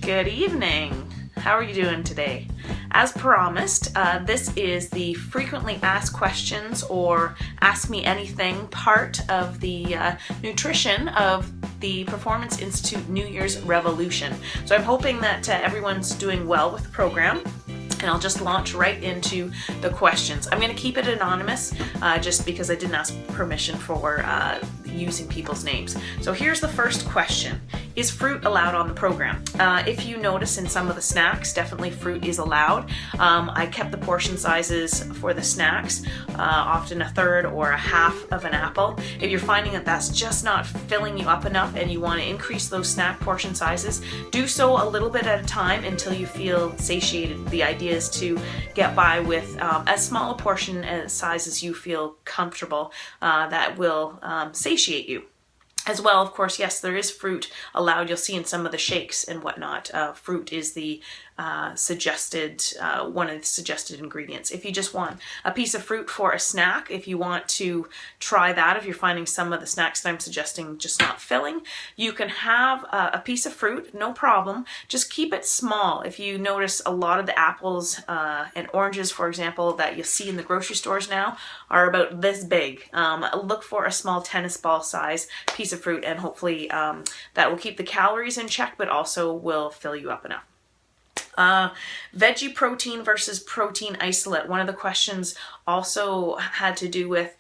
Good evening. How are you doing today? As promised, this is the frequently asked questions or ask me anything part of the nutrition of the Performance Institute New Year's Revolution. So I'm hoping that everyone's doing well with the program. And I'll just launch right into the questions. I'm going to keep it anonymous just because I didn't ask permission for using people's names. So here's the first question. Is fruit allowed on the program? If you notice in some of the snacks, definitely fruit is allowed. I kept the portion sizes for the snacks, often a third or a half of an apple. If you're finding that that's just not filling you up enough and you want to increase those snack portion sizes, do so a little bit at a time until you feel satiated. The idea is to get by with as small a portion size as you feel comfortable that will satiate you. As well, of course, yes, there is fruit allowed. You'll see in some of the shakes and whatnot, fruit is the suggested, one of the suggested ingredients. If you just want a piece of fruit for a snack, if you want to try that, if you're finding some of the snacks that I'm suggesting just not filling, you can have a piece of fruit, no problem. Just keep it small. If you notice a lot of the apples and oranges, for example, that you see in the grocery stores now are about this big. Look for a small tennis ball size piece of fruit, and hopefully that will keep the calories in check, but also will fill you up enough. Veggie protein versus protein isolate. One of the questions also had to do with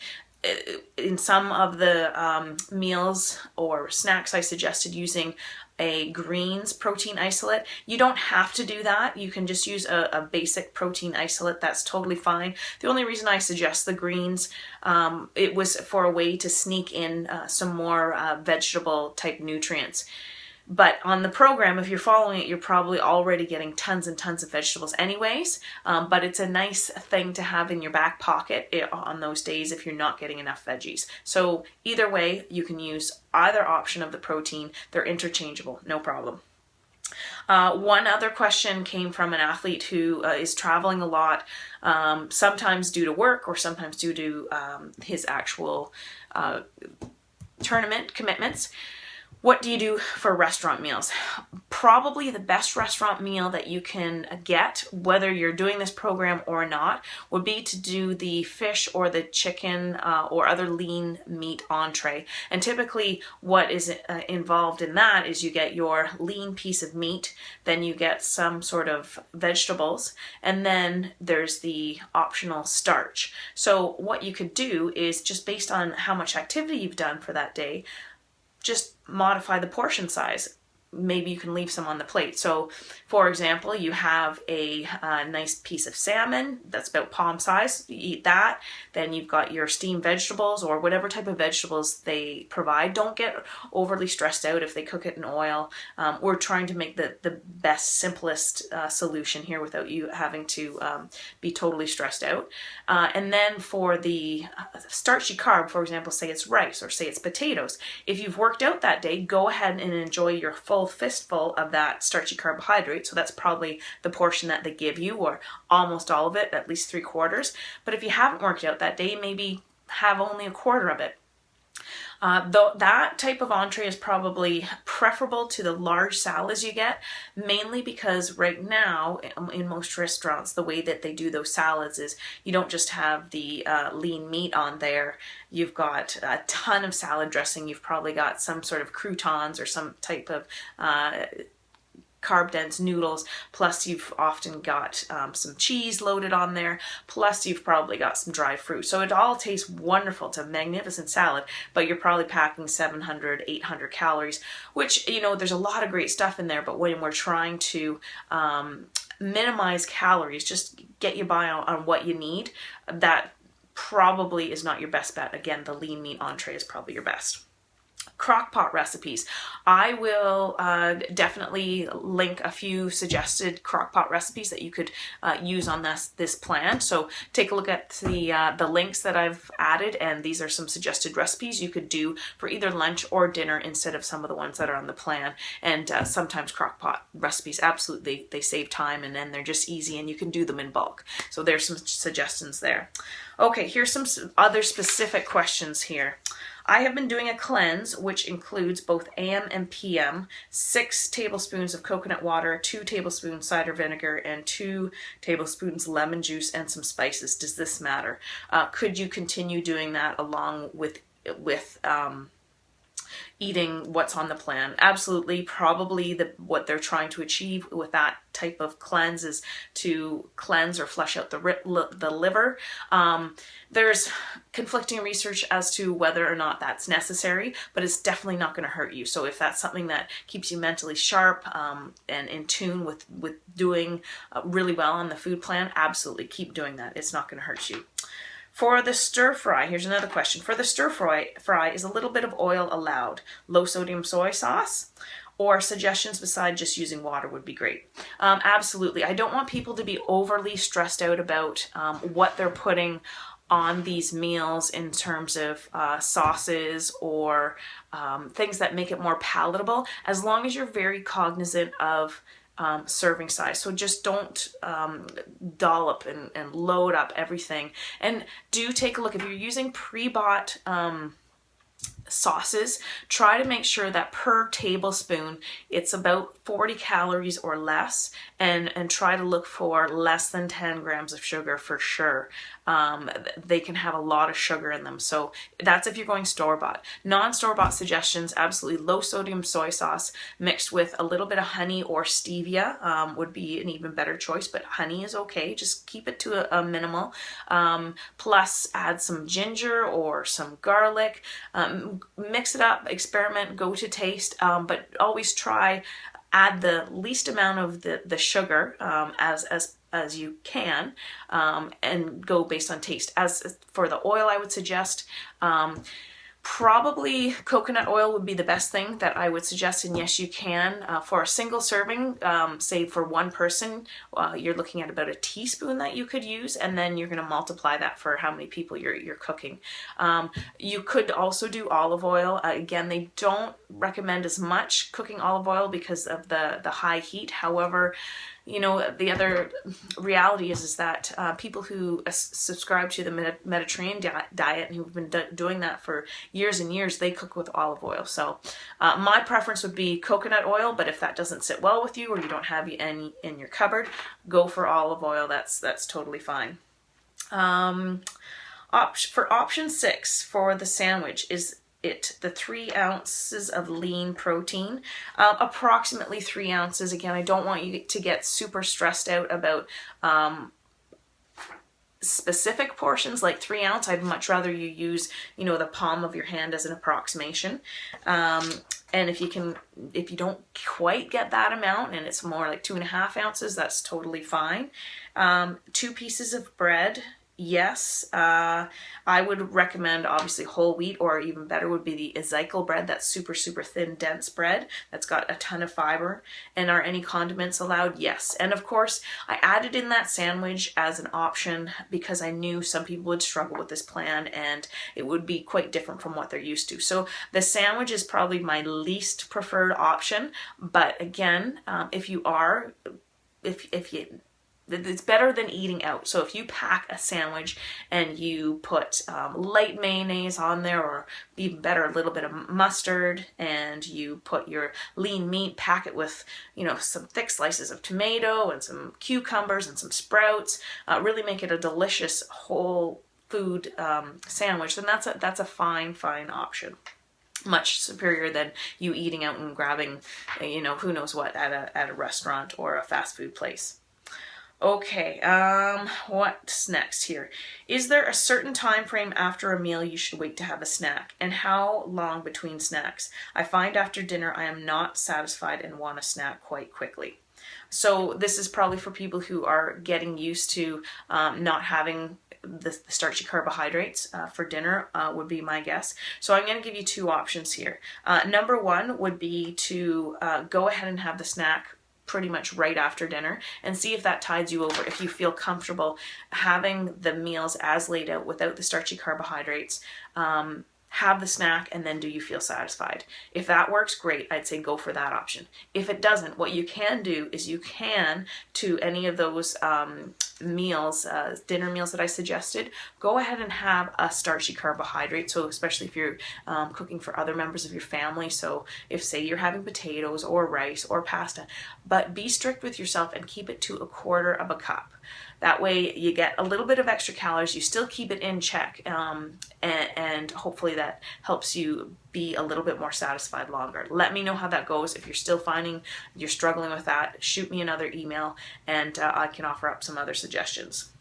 in some of the meals or snacks I suggested using a greens protein isolate. You don't have to do that. You can just use a basic protein isolate. That's totally fine. The only reason I suggest the greens, it was for a way to sneak in some more vegetable type nutrients. But on the program, if you're following it, you're probably already getting tons and tons of vegetables anyways. But it's a nice thing to have in your back pocket on those days if you're not getting enough veggies. So either way, you can use either option of the protein. They're interchangeable, no problem. One other question came from an athlete who is traveling a lot, sometimes due to work or sometimes due to his actual tournament commitments. What do you do for restaurant meals? Probably the best restaurant meal that you can get, whether you're doing this program or not, would be to do the fish or the chicken or other lean meat entree. And typically what is involved in that is you get your lean piece of meat, then you get some sort of vegetables, and then there's the optional starch. So what you could do is, just based on how much activity you've done for that day, just modify the portion size. Maybe you can leave some on the plate. So, for example, you have a nice piece of salmon that's about palm size. You eat that. Then you've got your steamed vegetables or whatever type of vegetables they provide. Don't get overly stressed out if they cook it in oil. We're trying to make the best, simplest solution here without you having to be totally stressed out. And then for the starchy carb, for example, say it's rice or say it's potatoes. If you've worked out that day, go ahead and enjoy your full fistful of that starchy carbohydrate. So that's probably the portion that they give you, or almost all of it, at least 3/4. But if you haven't worked out that day, maybe have only 1/4 of it. Though that type of entree is probably preferable to the large salads you get, mainly because right now in most restaurants the way that they do those salads is you don't just have the lean meat on there. You've got a ton of salad dressing. You've probably got some sort of croutons or some type of carb dense noodles, plus you've often got some cheese loaded on there, plus you've probably got some dried fruit. So it all tastes wonderful. It's a magnificent salad, but you're probably packing 700, 800 calories, which, you know, there's a lot of great stuff in there, but when we're trying to minimize calories, just get you by on what you need, that probably is not your best bet. Again, the lean meat entree is probably your best. Crock-pot recipes. I will definitely link a few suggested crock-pot recipes that you could use on this plan. So take a look at the links that I've added, and these are some suggested recipes you could do for either lunch or dinner instead of some of the ones that are on the plan. And sometimes crock-pot recipes, absolutely, they save time, and then they're just easy and you can do them in bulk. So there's some suggestions there. Okay, here's some other specific questions here. I have been doing a cleanse, which includes both AM and PM, 6 tablespoons of coconut water, 2 tablespoons cider vinegar, and 2 tablespoons lemon juice and some spices. Does this matter? Could you continue doing that along with eating what's on the plan? Absolutely. Probably what they're trying to achieve with that type of cleanse is to cleanse or flush out the liver. There's conflicting research as to whether or not that's necessary, but it's definitely not going to hurt you. So if that's something that keeps you mentally sharp and in tune with doing really well on the food plan, absolutely keep doing that. It's not going to hurt you. For the stir fry, here's another question. For the stir fry, is a little bit of oil allowed? Low sodium soy sauce? Or suggestions beside just using water would be great. Absolutely. I don't want people to be overly stressed out about what they're putting on these meals in terms of sauces or things that make it more palatable, as long as you're very cognizant of serving size. So just don't dollop and load up everything. And do take a look, if you're using pre-bought sauces, try to make sure that per tablespoon it's about 40 calories or less, and try to look for less than 10 grams of sugar for sure. They can have a lot of sugar in them, so that's if you're going store-bought. Non-store-bought suggestions, absolutely low sodium soy sauce mixed with a little bit of honey or stevia would be an even better choice, but honey is okay, just keep it to a minimal. Plus add some ginger or some garlic. Mix it up, experiment, go to taste, but always add the least amount of the sugar as you can, and go based on taste. As for the oil, I would suggest probably coconut oil would be the best thing that I would suggest, and yes, you can. For a single serving, say for one person, you're looking at about a teaspoon that you could use, and then you're going to multiply that for how many people you're cooking. You could also do olive oil. Again, they don't recommend as much cooking olive oil because of the high heat. However, you know, the other reality is that people who subscribe to the Mediterranean diet and who've been doing that for years and years, they cook with olive oil. So my preference would be coconut oil, but if that doesn't sit well with you or you don't have any in your cupboard, go for olive oil. That's totally fine. For option 6 for the sandwich, is the 3 ounces of lean protein, approximately 3 ounces. Again, I don't want you to get super stressed out about specific portions like 3 ounce. I'd much rather you use, you know, the palm of your hand as an approximation. And if you don't quite get that amount and it's more like 2.5 ounces, that's totally fine. 2 pieces of bread. Yes, I would recommend obviously whole wheat, or even better would be the Ezekiel bread. That's super thin, dense bread that's got a ton of fiber. And are any condiments allowed? Yes. And of course, I added in that sandwich as an option because I knew some people would struggle with this plan and it would be quite different from what they're used to. So the sandwich is probably my least preferred option. But again, it's better than eating out. So if you pack a sandwich and you put light mayonnaise on there, or even better, a little bit of mustard, and you put your lean meat, pack it with, you know, some thick slices of tomato and some cucumbers and some sprouts, really make it a delicious whole food sandwich, then that's a fine option. Much superior than you eating out and grabbing, you know, who knows what at a restaurant or a fast food place. Okay, what's next here? Is there a certain time frame after a meal you should wait to have a snack? And how long between snacks? I find after dinner I am not satisfied and want a snack quite quickly. So this is probably for people who are getting used to not having the starchy carbohydrates for dinner, would be my guess. So I'm going to give you 2 options here. Number 1 would be to go ahead and have the snack pretty much right after dinner and see if that tides you over. If you feel comfortable having the meals as laid out without the starchy carbohydrates, have the snack, and then do you feel satisfied? If that works, great. I'd say go for that option. If it doesn't, what you can do is you can, to any of those meals, dinner meals that I suggested, go ahead and have a starchy carbohydrate. So especially if you're cooking for other members of your family. So if, say, you're having potatoes or rice or pasta, but be strict with yourself and keep it to 1/4 of a cup. That way you get a little bit of extra calories, you still keep it in check, and hopefully that helps you be a little bit more satisfied longer. Let me know how that goes. If you're still finding you're struggling with that, shoot me another email and I can offer up some other suggestions.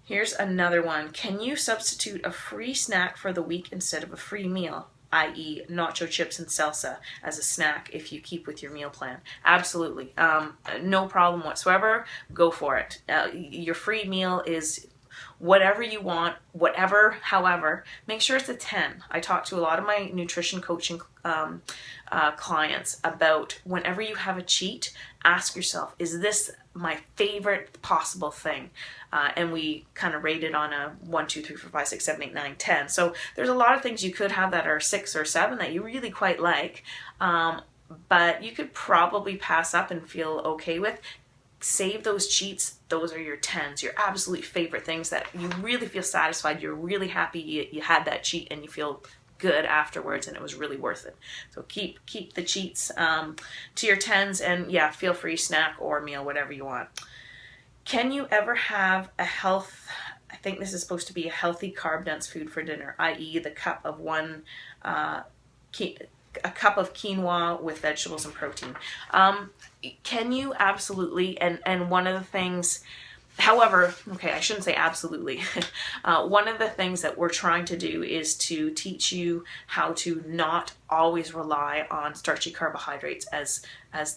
Here's another one. Can you substitute a free snack for the week instead of a free meal? i.e. nacho chips and salsa as a snack if you keep with your meal plan. Absolutely. No problem whatsoever. Go for it. Your free meal is whatever you want, whatever, however. Make sure it's a 10. I talk to a lot of my nutrition coaching clients about whenever you have a cheat, ask yourself, is this my favorite possible thing? And we kind of rate it on a 1, 2, 3, 4, 5, 6, 7, 8, 9, 10. So there's a lot of things you could have that are 6 or 7 that you really quite like, but you could probably pass up and feel okay with. Save those cheats. Those are your 10s, your absolute favorite things that you really feel satisfied. You're really happy you had that cheat and you feel good afterwards and it was really worth it. So keep the cheats to your 10s, and yeah, feel free snack or meal, whatever you want. Can you ever have I think this is supposed to be a healthy carb dense food for dinner, i.e. the cup of a cup of quinoa with vegetables and protein? Can you? Absolutely. And one of the things, however, okay, I shouldn't say absolutely. One of the things that we're trying to do is to teach you how to not always rely on starchy carbohydrates as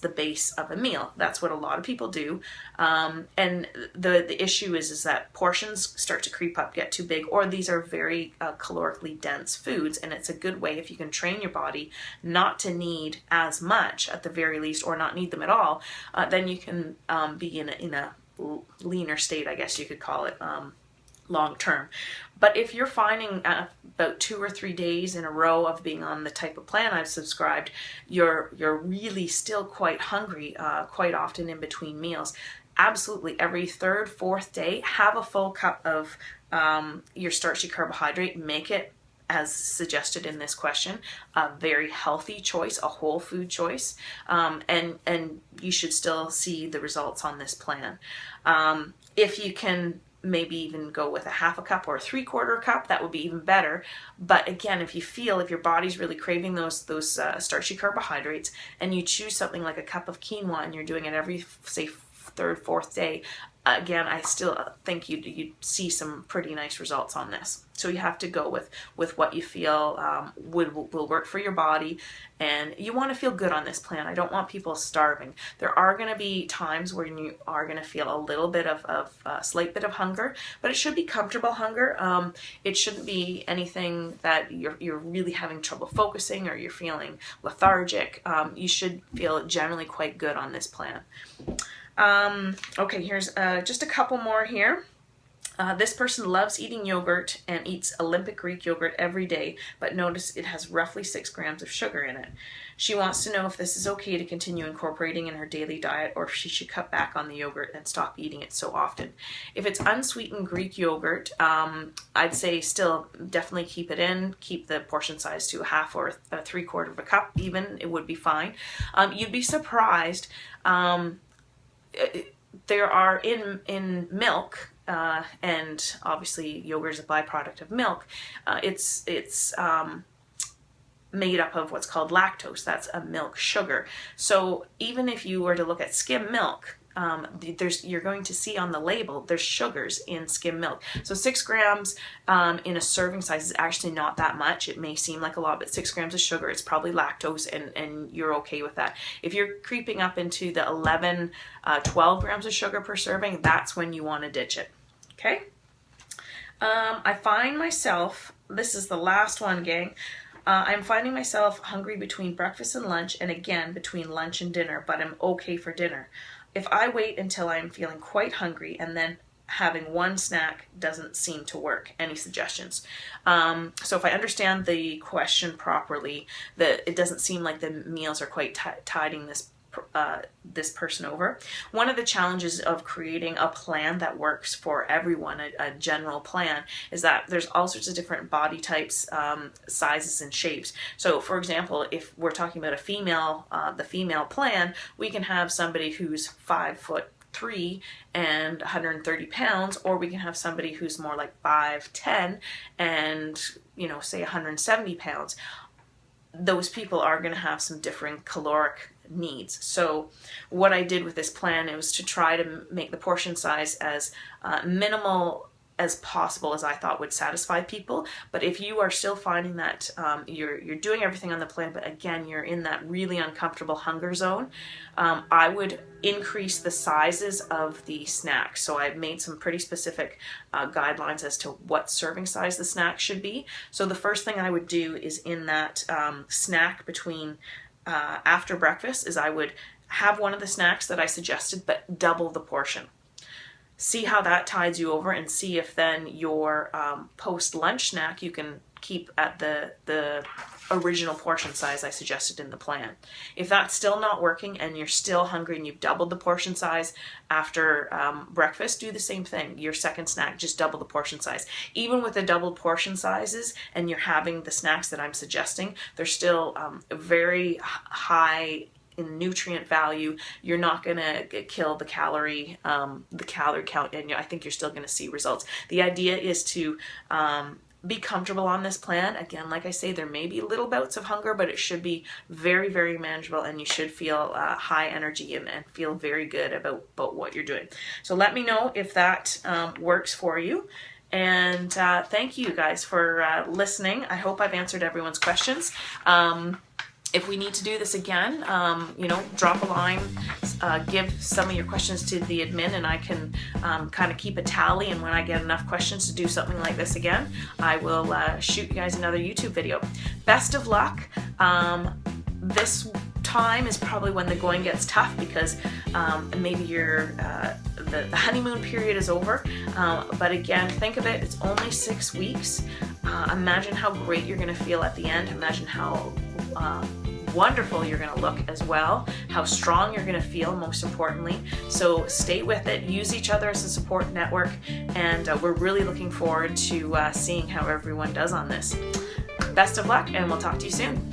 the base of a meal. That's what a lot of people do. And the issue is that portions start to creep up, get too big, or these are very calorically dense foods. And it's a good way, if you can train your body not to need as much at the very least, or not need them at all, then you can be in a leaner state, I guess you could call it, long term. But if you're finding about 2 or 3 days in a row of being on the type of plan I've subscribed, you're really still quite hungry quite often in between meals, absolutely every 3rd, 4th day, have a full cup of your starchy carbohydrate. Make it, as suggested in this question, a very healthy choice, a whole food choice, and you should still see the results on this plan. If you can maybe even go with a 1/2 cup or a 3/4 cup, that would be even better. But again, if your body's really craving those starchy carbohydrates, and you choose something like a cup of quinoa and you're doing it every, say, 3rd, 4th day, again, I still think you'd see some pretty nice results on this. So you have to go with what you feel will work for your body, and you want to feel good on this plan. I don't want people starving. There are going to be times where you are going to feel a little bit of a slight bit of hunger, but it should be comfortable hunger. It shouldn't be anything that you're really having trouble focusing or you're feeling lethargic. You should feel generally quite good on this plan. Okay, here's just a couple more here. This person loves eating yogurt and eats Olympic Greek yogurt every day, but notice it has roughly 6 grams of sugar in it. She wants to know if this is okay to continue incorporating in her daily diet, or if she should cut back on the yogurt and stop eating it so often. If it's unsweetened Greek yogurt, I'd say still definitely keep it in. Keep the portion size to a 1/2 or a 3/4 of a cup even. It would be fine. You'd be surprised. There are in milk, and obviously yogurt is a byproduct of milk. It's made up of what's called lactose. That's a milk sugar. So even if you were to look at skim milk, you're going to see on the label there's sugars in skim milk. So 6 grams in a serving size is actually not that much. It may seem like a lot, but 6 grams of sugar, it's probably lactose, and you're okay with that. If you're creeping up into the 11, 12 grams of sugar per serving, that's when you want to ditch it. Okay? I find myself, this is the last one, gang. I'm finding myself hungry between breakfast and lunch, and again between lunch and dinner, but I'm okay for dinner. If I wait until I'm feeling quite hungry and then having one snack doesn't seem to work. Any suggestions? So if I understand the question properly, that it doesn't seem like the meals are quite tiding this person over. One of the challenges of creating a plan that works for everyone, a general plan, is that there's all sorts of different body types, sizes and shapes. So for example, if we're talking about a female, the female plan, we can have somebody who's 5'3" and 130 pounds, or we can have somebody who's more like 5'10" and, you know, say 170 pounds. Those people are going to have some different caloric needs. So what I did with this plan, it was to try to make the portion size as minimal as possible, as I thought would satisfy people. But if you are still finding that you're doing everything on the plan, but again you're in that really uncomfortable hunger zone, I would increase the sizes of the snacks. So I've made some pretty specific guidelines as to what serving size the snack should be. So the first thing I would do is in that snack between after breakfast is I would have one of the snacks that I suggested, but double the portion. See how that tides you over, and see if then your post-lunch snack you can keep at the original portion size I suggested in the plan. If that's still not working and you're still hungry and you've doubled the portion size after breakfast, do the same thing. Your second snack, just double the portion size. Even with the doubled portion sizes and you're having the snacks that I'm suggesting, they're still very high in nutrient value. You're not going to kill the calorie count, and I think you're still going to see results. The idea is to be comfortable on this plan. Again, like I say, there may be little bouts of hunger, but it should be very, very manageable, and you should feel high energy and feel very good about what you're doing. So let me know if that works for you. And thank you guys for listening. I hope I've answered everyone's questions. If we need to do this again, you know, drop a line, give some of your questions to the admin, and I can kind of keep a tally, and when I get enough questions to do something like this again, I will shoot you guys another YouTube video. Best of luck. This time is probably when the going gets tough, because maybe the honeymoon period is over, but again, think of it, it's only 6 weeks. Imagine how great you're going to feel at the end. Imagine how wonderful you're going to look as well, how strong you're going to feel, most importantly. So stay with it, use each other as a support network, and we're really looking forward to seeing how everyone does on this. Best of luck, and we'll talk to you soon.